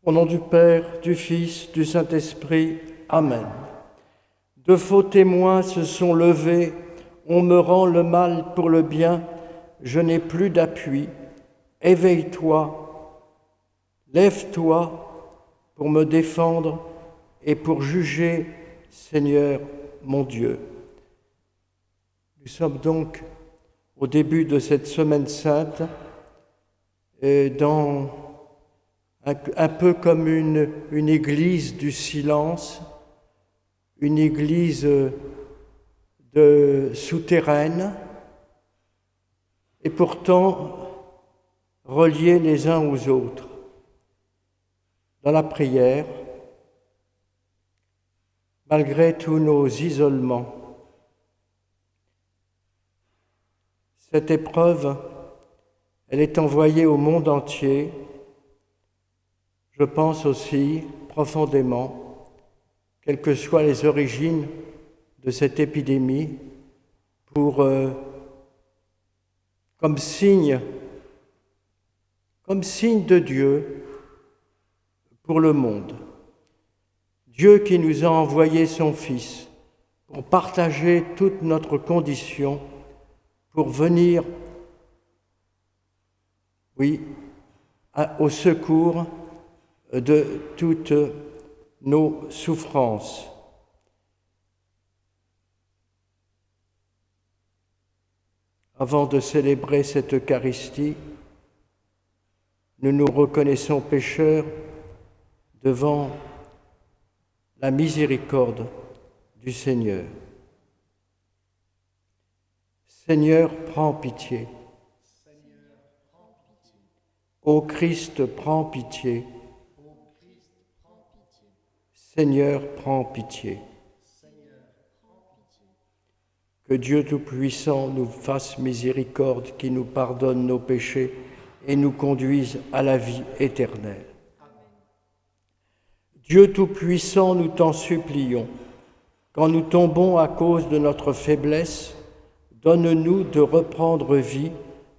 Au nom du Père, du Fils, du Saint-Esprit. Amen. De faux témoins se sont levés, on me rend le mal pour le bien, je n'ai plus d'appui. Éveille-toi, lève-toi pour me défendre et pour juger, Seigneur mon Dieu. Nous sommes donc au début de cette semaine sainte, dans un peu comme une église du silence, une église souterraine, et pourtant reliés les uns aux autres. Dans la prière, malgré tous nos isolements, cette épreuve, elle est envoyée au monde entier. Je pense aussi profondément, quelles que soient les origines de cette épidémie, comme signe de Dieu pour le monde. Dieu qui nous a envoyé son Fils pour partager toute notre condition, pour venir, au secours de toutes nos souffrances. Avant de célébrer cette Eucharistie, nous nous reconnaissons pécheurs devant la miséricorde du Seigneur. Seigneur, prends pitié. Ô Christ, prends pitié. Seigneur, prends pitié. Que Dieu Tout-Puissant nous fasse miséricorde, qui nous pardonne nos péchés et nous conduise à la vie éternelle. Dieu Tout-Puissant, nous t'en supplions, quand nous tombons à cause de notre faiblesse, donne-nous de reprendre vie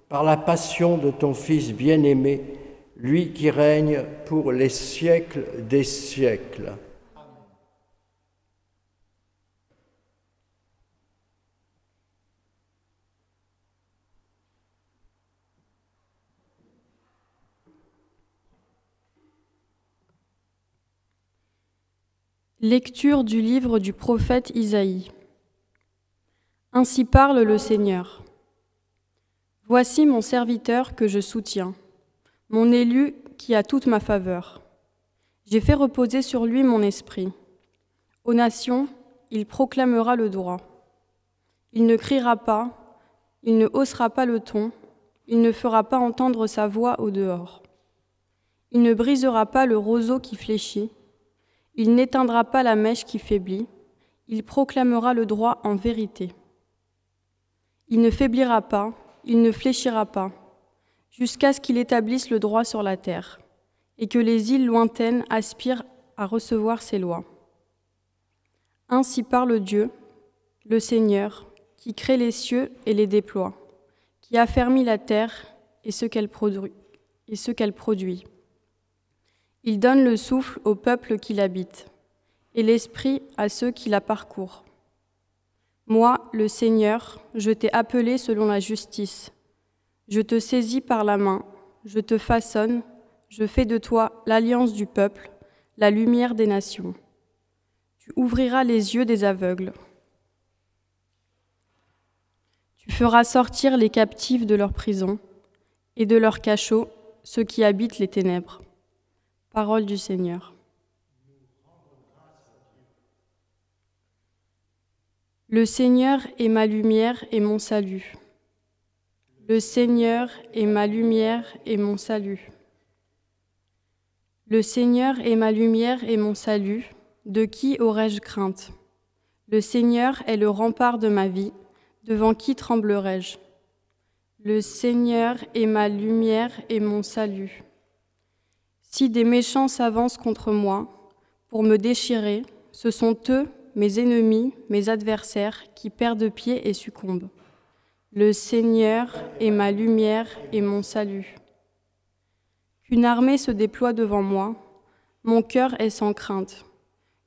par la passion de ton Fils bien-aimé, lui qui règne pour les siècles des siècles. Lecture du livre du prophète Isaïe. Ainsi parle le Seigneur. Voici mon serviteur que je soutiens, mon élu qui a toute ma faveur. J'ai fait reposer sur lui mon esprit. Aux nations, il proclamera le droit. Il ne criera pas, il ne haussera pas le ton, il ne fera pas entendre sa voix au dehors. Il ne brisera pas le roseau qui fléchit, il n'éteindra pas la mèche qui faiblit, il proclamera le droit en vérité. Il ne faiblira pas, il ne fléchira pas, jusqu'à ce qu'il établisse le droit sur la terre, et que les îles lointaines aspirent à recevoir ses lois. Ainsi parle Dieu, le Seigneur, qui crée les cieux et les déploie, qui affermit la terre et ce qu'elle produit. Il donne le souffle au peuple qui l'habite, et l'esprit à ceux qui la parcourent. Moi, le Seigneur, je t'ai appelé selon la justice. Je te saisis par la main, je te façonne, je fais de toi l'alliance du peuple, la lumière des nations. Tu ouvriras les yeux des aveugles. Tu feras sortir les captifs de leur prison, et de leur cachot ceux qui habitent les ténèbres. Parole du Seigneur. Le Seigneur est ma lumière et mon salut. Le Seigneur est ma lumière et mon salut. Le Seigneur est ma lumière et mon salut. De qui aurais-je crainte? Le Seigneur est le rempart de ma vie. Devant qui tremblerais-je? Le Seigneur est ma lumière et mon salut. Si des méchants s'avancent contre moi pour me déchirer, ce sont eux, mes ennemis, mes adversaires, qui perdent pied et succombent. Le Seigneur est ma lumière et mon salut. Qu'une armée se déploie devant moi, Mon cœur est sans crainte.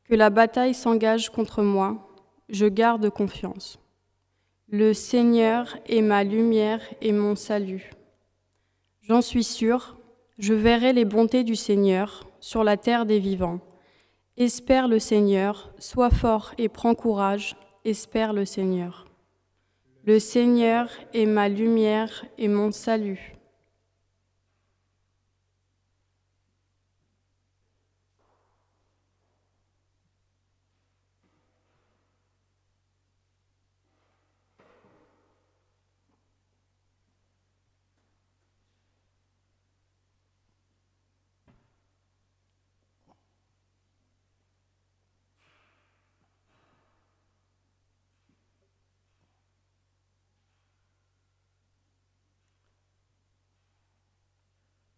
Que la bataille s'engage contre moi, je garde confiance. Le Seigneur est ma lumière et mon salut. J'en suis sûre, je verrai les bontés du Seigneur sur la terre des vivants. Espère le Seigneur, sois fort et prends courage, espère le Seigneur. Le Seigneur est ma lumière et mon salut.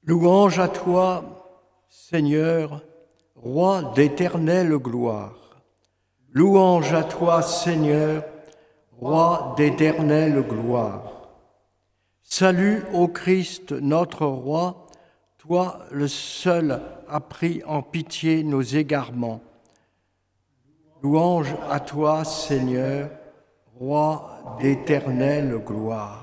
Louange à toi, Seigneur, Roi d'éternelle gloire. Louange à toi, Seigneur, Roi d'éternelle gloire. Salut au Christ, notre Roi, toi le seul as pris en pitié nos égarements. Louange à toi, Seigneur, Roi d'éternelle gloire.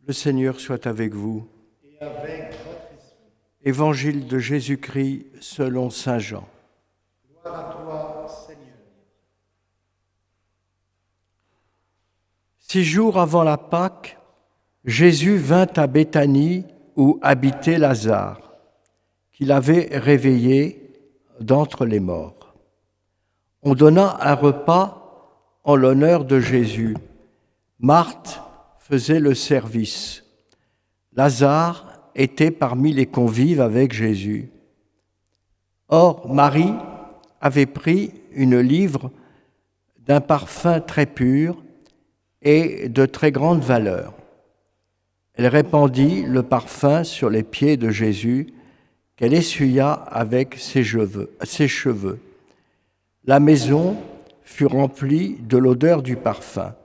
Le Seigneur soit avec vous. Et avec votre esprit. Évangile de Jésus-Christ selon saint Jean. Gloire à toi, Seigneur. 6 jours avant la Pâque, Jésus vint à Béthanie où habitait Lazare, qu'il avait réveillé d'entre les morts. On donna un repas en l'honneur de Jésus. Marthe faisait le service. Lazare était parmi les convives avec Jésus. Or, Marie avait pris une livre d'un parfum très pur et de très grande valeur. Elle répandit le parfum sur les pieds de Jésus, qu'elle essuya avec ses cheveux. La maison fut remplie de l'odeur du parfum.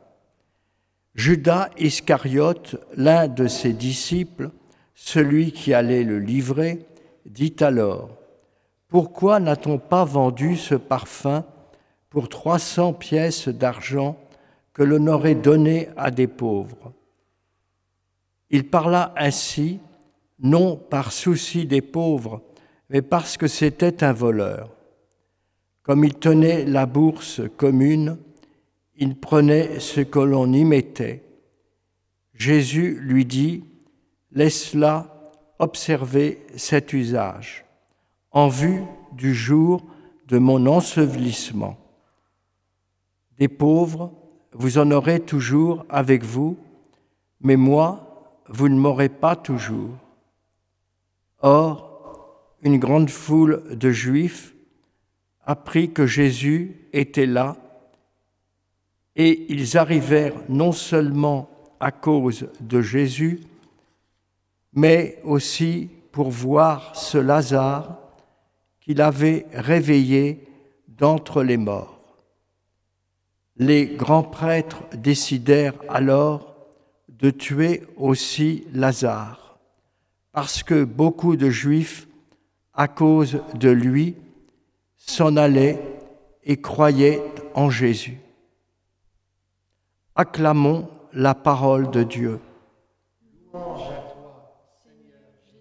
Judas Iscariote, l'un de ses disciples, celui qui allait le livrer, dit alors : « Pourquoi n'a-t-on pas vendu ce parfum pour 300 pièces d'argent que l'on aurait donné à des pauvres ?» Il parla ainsi, non par souci des pauvres, mais parce que c'était un voleur. Comme il tenait la bourse commune, il prenait ce que l'on y mettait. Jésus lui dit : « Laisse-la observer cet usage, en vue du jour de mon ensevelissement. Des pauvres, vous en aurez toujours avec vous, mais moi, vous ne m'aurez pas toujours. » Or, une grande foule de Juifs apprit que Jésus était là, et ils arrivèrent non seulement à cause de Jésus, mais aussi pour voir ce Lazare qu'il avait réveillé d'entre les morts. Les grands prêtres décidèrent alors de tuer aussi Lazare, parce que beaucoup de Juifs, à cause de lui, s'en allaient et croyaient en Jésus. Acclamons la parole de Dieu. Louange à toi, Seigneur Jésus.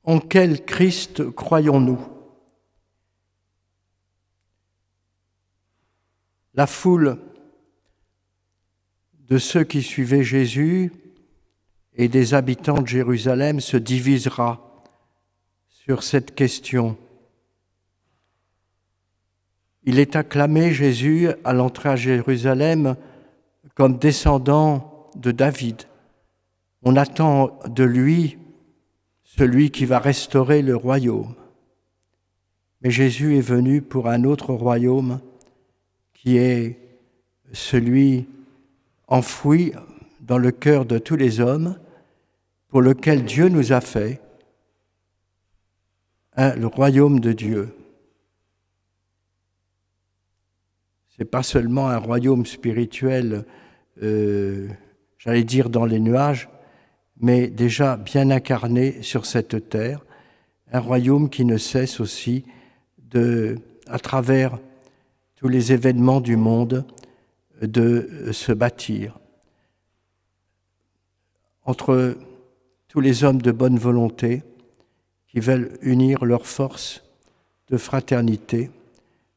En quel Christ croyons-nous ? La foule de ceux qui suivaient Jésus et des habitants de Jérusalem se divisera sur cette question. Il est acclamé, Jésus, à l'entrée à Jérusalem, comme descendant de David. On attend de lui celui qui va restaurer le royaume. Mais Jésus est venu pour un autre royaume qui est celui enfoui dans le cœur de tous les hommes, pour lequel Dieu nous a fait, le royaume de Dieu. Ce n'est pas seulement un royaume spirituel, j'allais dire dans les nuages, mais déjà bien incarné sur cette terre, un royaume qui ne cesse aussi à travers tous les événements du monde, de se bâtir. Entre tous les hommes de bonne volonté qui veulent unir leurs forces de fraternité,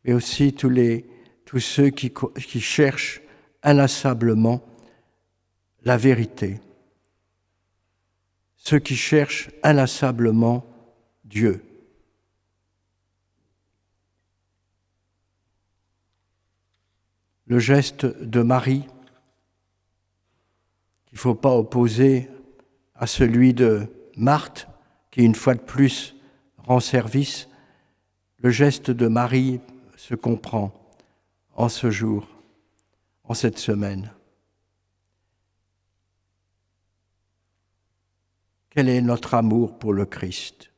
mais aussi tous ceux qui cherchent inlassablement la vérité, ceux qui cherchent inlassablement Dieu. Le geste de Marie, qu'il ne faut pas opposer à celui de Marthe, qui une fois de plus rend service, le geste de Marie se comprend en ce jour, en cette semaine. Quel est notre amour pour le Christ ?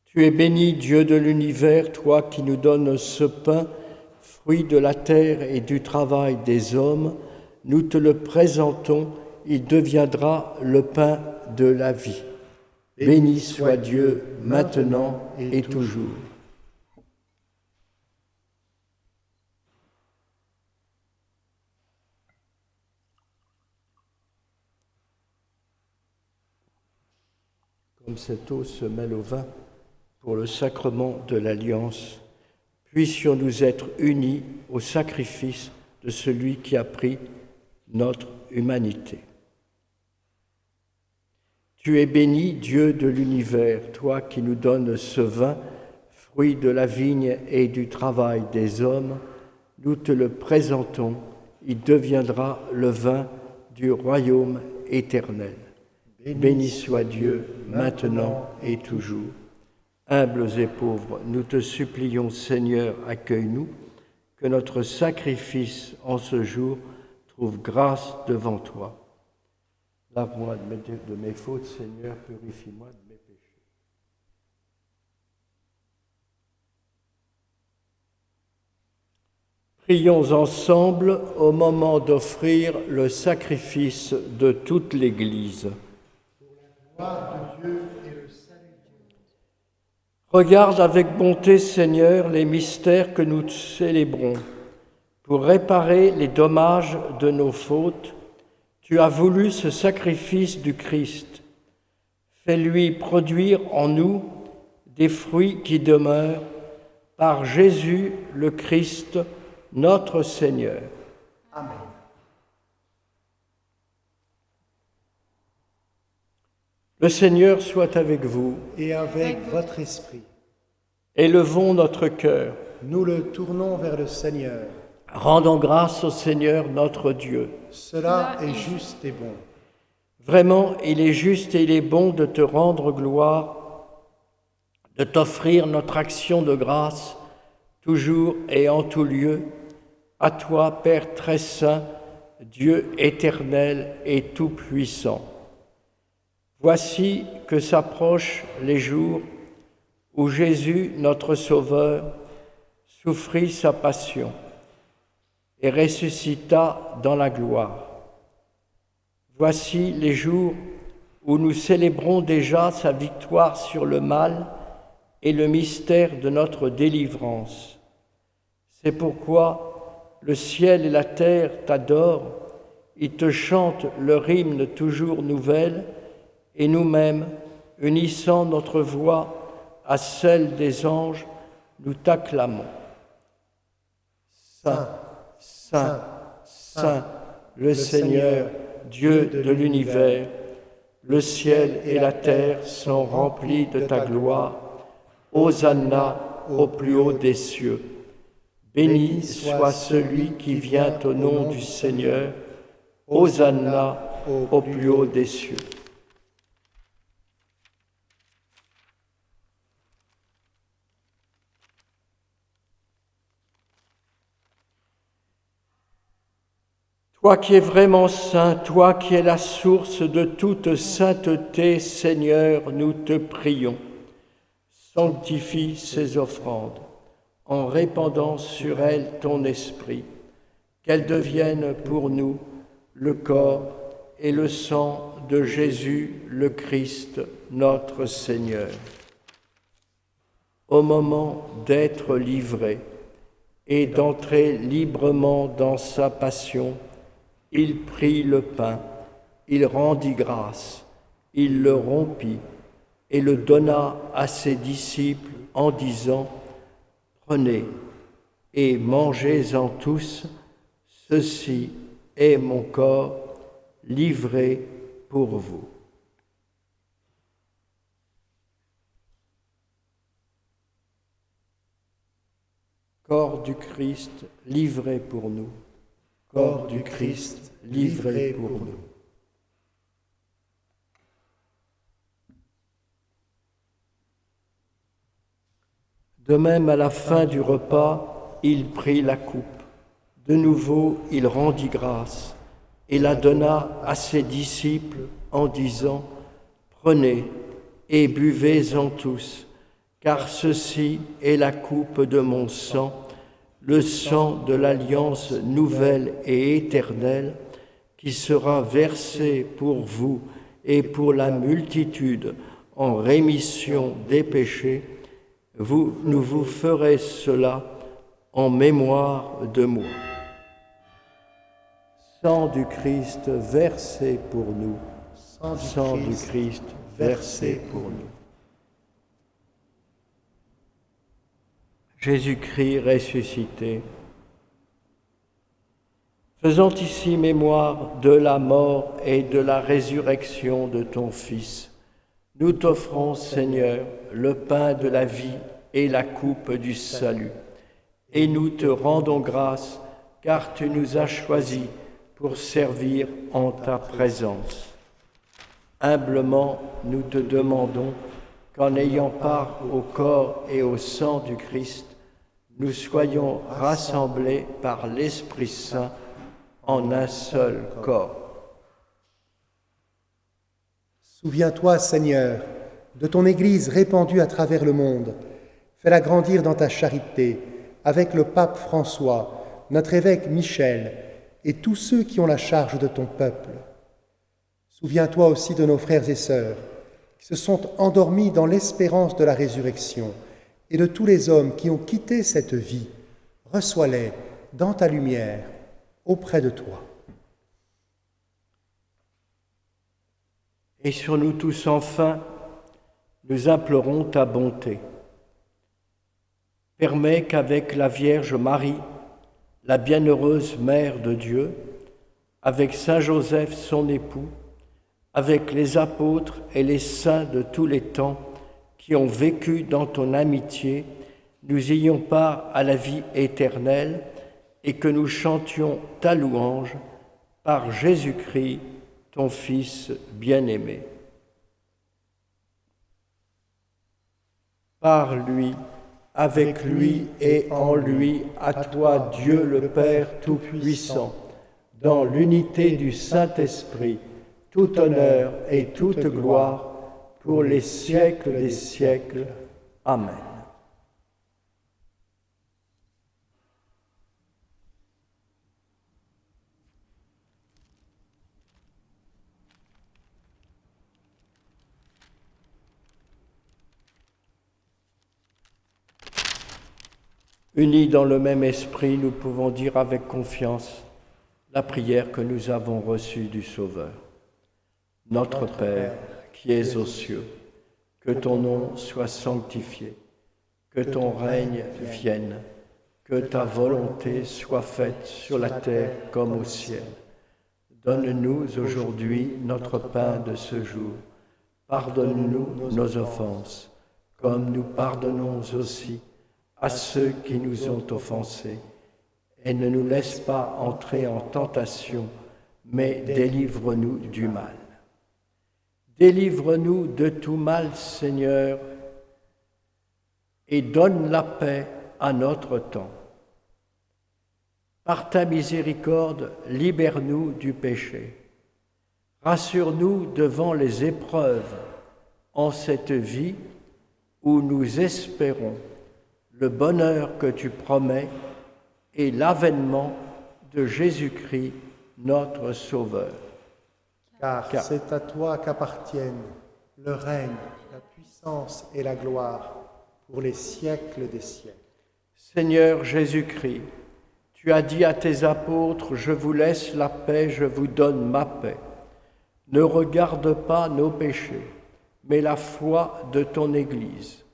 Tu es béni, Dieu de l'univers, toi qui nous donnes ce pain, fruit de la terre et du travail des hommes. Nous te le présentons, il deviendra le pain de la vie. Béni soit Dieu, maintenant et toujours. Comme cette eau se mêle au vin, pour le sacrement de l'Alliance, puissions-nous être unis au sacrifice de celui qui a pris notre humanité. Tu es béni, Dieu de l'univers, toi qui nous donnes ce vin, fruit de la vigne et du travail des hommes, nous te le présentons, il deviendra le vin du royaume éternel. Béni soit Dieu, maintenant et toujours. Humbles et pauvres, nous te supplions, Seigneur, accueille-nous, que notre sacrifice en ce jour trouve grâce devant toi. Lave-moi de mes fautes, Seigneur, purifie-moi de mes péchés. Prions ensemble au moment d'offrir le sacrifice de toute l'Église. Pour la gloire de Dieu et le salut du monde. Regarde avec bonté, Seigneur, les mystères que nous célébrons. Pour réparer les dommages de nos fautes, tu as voulu ce sacrifice du Christ. Fais-lui produire en nous des fruits qui demeurent par Jésus le Christ, notre Seigneur. Amen. Le Seigneur soit avec vous. Et avec votre esprit, Élevons notre cœur. nous le tournons vers le Seigneur. Rendons grâce au Seigneur notre Dieu. Cela est juste et bon. Vraiment, il est juste et il est bon de te rendre gloire, de t'offrir notre action de grâce, toujours et en tout lieu, à toi, Père très saint, Dieu éternel et tout-puissant. Voici que s'approchent les jours où Jésus, notre Sauveur, souffrit sa passion et ressuscita dans la gloire. Voici les jours où nous célébrons déjà sa victoire sur le mal et le mystère de notre délivrance. C'est pourquoi le ciel et la terre t'adorent, ils te chantent leur hymne toujours nouvelle, et nous-mêmes, unissant notre voix à celle des anges, nous t'acclamons. Saint, Saint, Saint, le Seigneur, Dieu de l'univers, le ciel et la terre sont remplis de ta gloire. Hosanna au plus haut des cieux. Béni soit celui qui vient au nom du Seigneur. Hosanna au plus haut des cieux. Toi qui es vraiment saint, toi qui es la source de toute sainteté, Seigneur, nous te prions. Sanctifie ces offrandes en répandant sur elles ton esprit, qu'elles deviennent pour nous le corps et le sang de Jésus le Christ, notre Seigneur. Au moment d'être livré et d'entrer librement dans sa passion, il prit le pain, il rendit grâce, il le rompit et le donna à ses disciples en disant : Prenez et mangez-en tous, ceci est mon corps livré pour vous. Corps du Christ livré pour nous. Corps du Christ livré pour nous. De même, à la fin du repas, il prit la coupe. De nouveau, il rendit grâce et la donna à ses disciples en disant : Prenez et buvez-en tous, car ceci est la coupe de mon sang, le sang de l'alliance nouvelle et éternelle, qui sera versé pour vous et pour la multitude en rémission des péchés. Nous vous ferez cela en mémoire de moi. Sang du Christ versé pour nous. Sang du Christ versé pour nous. Jésus-Christ ressuscité, faisant ici mémoire de la mort et de la résurrection de ton Fils, nous t'offrons, Seigneur, le pain de la vie et la coupe du salut, et nous te rendons grâce, car tu nous as choisis pour servir en ta présence. Humblement, nous te demandons qu'en ayant part au corps et au sang du Christ, nous soyons rassemblés par l'Esprit Saint en un seul corps. Souviens-toi, Seigneur, de ton Église répandue à travers le monde. Fais-la grandir dans ta charité, avec le pape François, notre évêque Michel, et tous ceux qui ont la charge de ton peuple. Souviens-toi aussi de nos frères et sœurs, qui se sont endormis dans l'espérance de la résurrection, et de tous les hommes qui ont quitté cette vie. Reçois-les dans ta lumière, auprès de toi. Et sur nous tous enfin, nous implorons ta bonté. Permets qu'avec la Vierge Marie, la bienheureuse Mère de Dieu, avec Saint Joseph son époux, avec les apôtres et les saints de tous les temps qui ont vécu dans ton amitié, nous ayons part à la vie éternelle et que nous chantions ta louange par Jésus-Christ, ton Fils bien-aimé. Par lui, avec lui et en lui, à toi, Dieu le Père Tout-Puissant, dans l'unité du Saint-Esprit, tout honneur et toute gloire pour les siècles des siècles. Amen. Unis dans le même esprit, nous pouvons dire avec confiance la prière que nous avons reçue du Sauveur. Notre Père, qui es aux cieux, que ton nom soit sanctifié, que ton règne vienne, que ta volonté soit faite sur la terre comme au ciel. Donne-nous aujourd'hui notre pain de ce jour. Pardonne-nous nos offenses, comme nous pardonnons aussi à ceux qui nous ont offensés. Et ne nous laisse pas entrer en tentation, mais délivre-nous du mal. Délivre-nous de tout mal, Seigneur, et donne la paix à notre temps. Par ta miséricorde, libère-nous du péché. Rassure-nous devant les épreuves en cette vie où nous espérons le bonheur que tu promets et l'avènement de Jésus-Christ, notre Sauveur. Car c'est à toi qu'appartiennent le règne, la puissance et la gloire pour les siècles des siècles. Seigneur Jésus-Christ, tu as dit à tes apôtres, « Je vous laisse la paix, je vous donne ma paix. Ne regarde pas nos péchés, mais la foi de ton Église.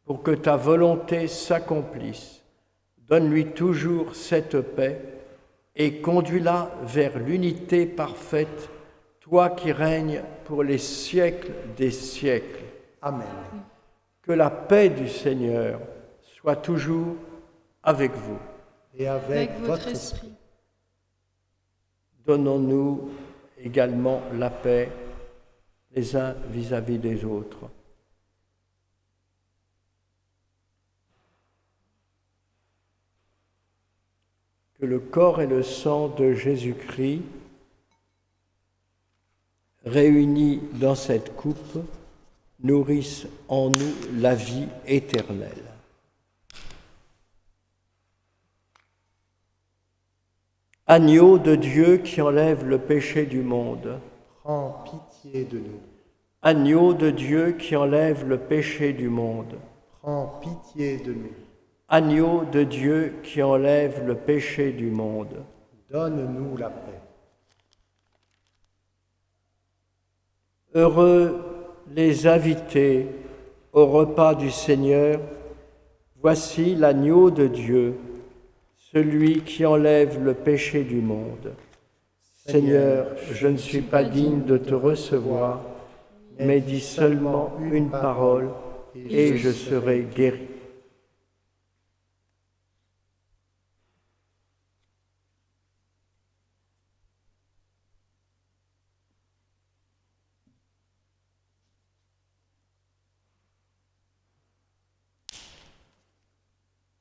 Pour que ta volonté s'accomplisse, donne-lui toujours cette paix et conduis-la vers l'unité parfaite, toi qui règnes pour les siècles des siècles. Amen. Que la paix du Seigneur soit toujours avec vous. Et avec votre esprit. Donnons-nous également la paix les uns vis-à-vis des autres. Que le corps et le sang de Jésus-Christ, réunis dans cette coupe, nourrissent en nous la vie éternelle. Agneau de Dieu qui enlève le péché du monde, prends pitié de nous. Agneau de Dieu qui enlève le péché du monde, prends pitié de nous. Agneau de Dieu qui enlève le péché du monde, donne-nous la paix. Heureux les invités au repas du Seigneur, voici l'agneau de Dieu, celui qui enlève le péché du monde. Seigneur, je ne suis pas digne de te recevoir, mais dis seulement une parole et je serai guéri.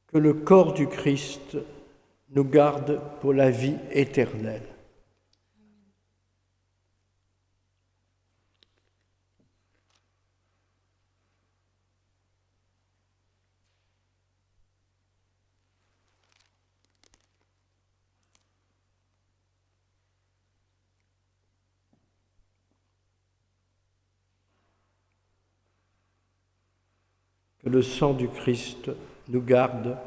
Que le corps du Christ nous garde pour la vie éternelle. Que le sang du Christ nous garde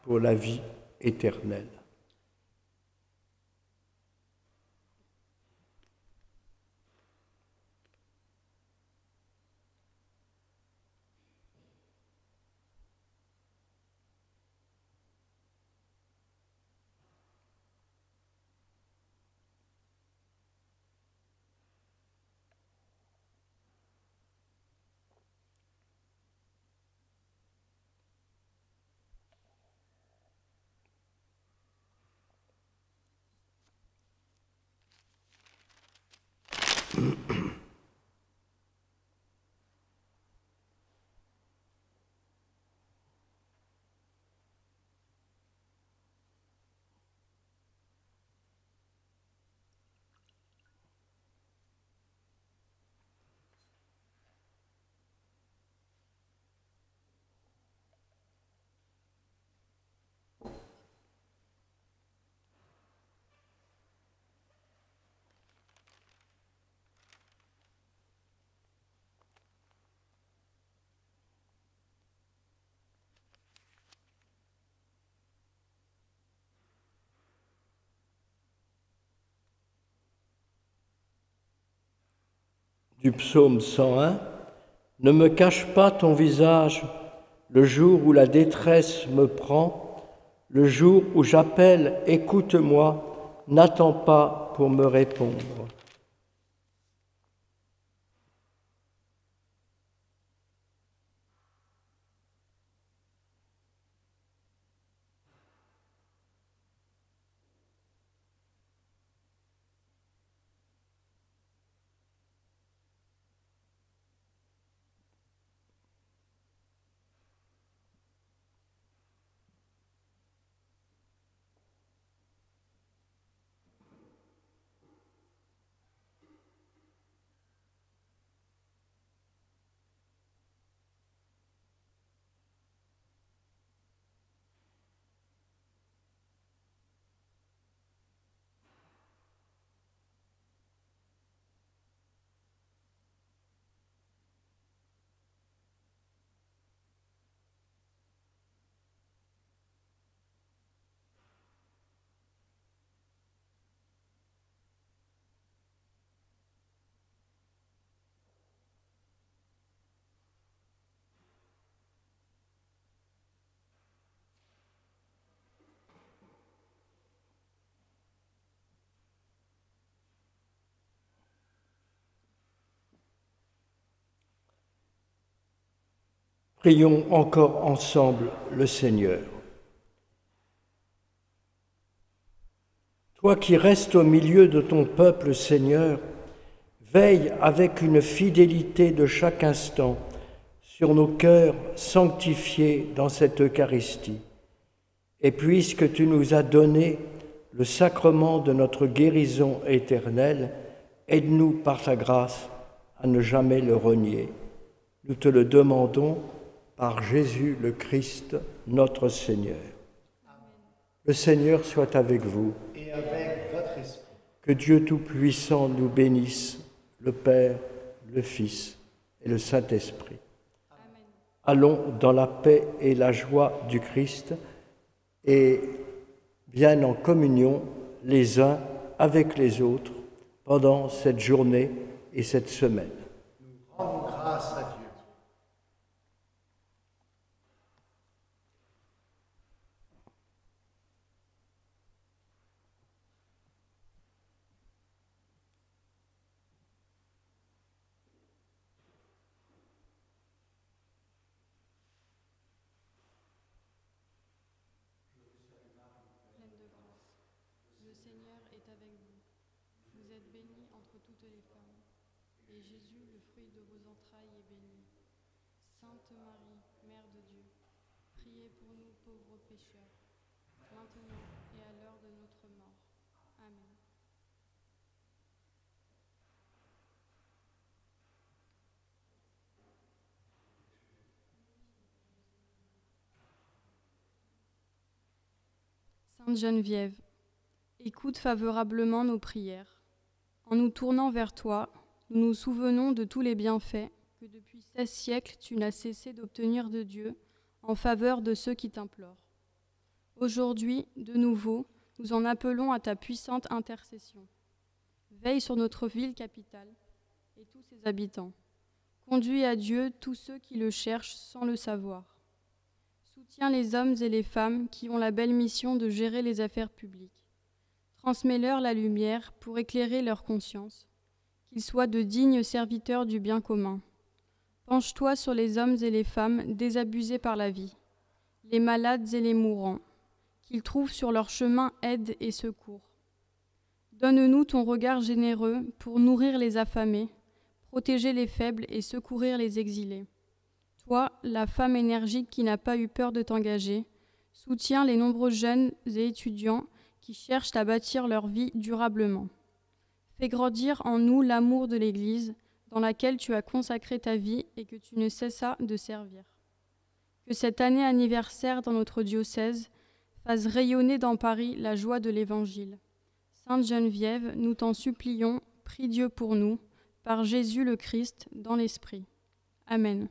pour la vie éternelle. du psaume 101. Ne me cache pas ton visage le jour où la détresse me prend, le jour où j'appelle, écoute-moi, n'attends pas pour me répondre. Prions encore ensemble le Seigneur. Toi qui restes au milieu de ton peuple, Seigneur, veille avec une fidélité de chaque instant sur nos cœurs sanctifiés dans cette Eucharistie. Et puisque tu nous as donné le sacrement de notre guérison éternelle, aide-nous par ta grâce à ne jamais le renier. Nous te le demandons par Jésus le Christ, notre Seigneur. Amen. Le Seigneur soit avec vous. Et avec votre esprit. Que Dieu Tout-Puissant nous bénisse, le Père, le Fils et le Saint-Esprit. Amen. Allons dans la paix et la joie du Christ et bien en communion les uns avec les autres pendant cette journée et cette semaine. Nous rendons grâce à Dieu. Pleine de grâce, le Seigneur est avec vous. Vous êtes bénie entre toutes les femmes, et Jésus, le fruit de vos entrailles, est béni. Sainte Marie, Mère de Dieu, priez pour nous pauvres pécheurs, maintenant et à l'heure de notre mort. Amen. Sainte Geneviève, écoute favorablement nos prières. En nous tournant vers toi, nous nous souvenons de tous les bienfaits que depuis 16 siècles tu n'as cessé d'obtenir de Dieu en faveur de ceux qui t'implorent. Aujourd'hui, de nouveau, nous en appelons à ta puissante intercession. Veille sur notre ville capitale et tous ses habitants. Conduis à Dieu tous ceux qui le cherchent sans le savoir. Soutiens les hommes et les femmes qui ont la belle mission de gérer les affaires publiques. Transmets-leur la lumière pour éclairer leur conscience, qu'ils soient de dignes serviteurs du bien commun. Penche-toi sur les hommes et les femmes désabusés par la vie, les malades et les mourants, qu'ils trouvent sur leur chemin aide et secours. Donne-nous ton regard généreux pour nourrir les affamés, protéger les faibles et secourir les exilés. Toi, la femme énergique qui n'a pas eu peur de t'engager, soutiens les nombreux jeunes et étudiants qui cherchent à bâtir leur vie durablement. Fais grandir en nous l'amour de l'Église, dans laquelle tu as consacré ta vie et que tu ne cessas de servir. Que cette année anniversaire dans notre diocèse fasse rayonner dans Paris la joie de l'Évangile. Sainte Geneviève, nous t'en supplions, prie Dieu pour nous, par Jésus le Christ, dans l'Esprit. Amen.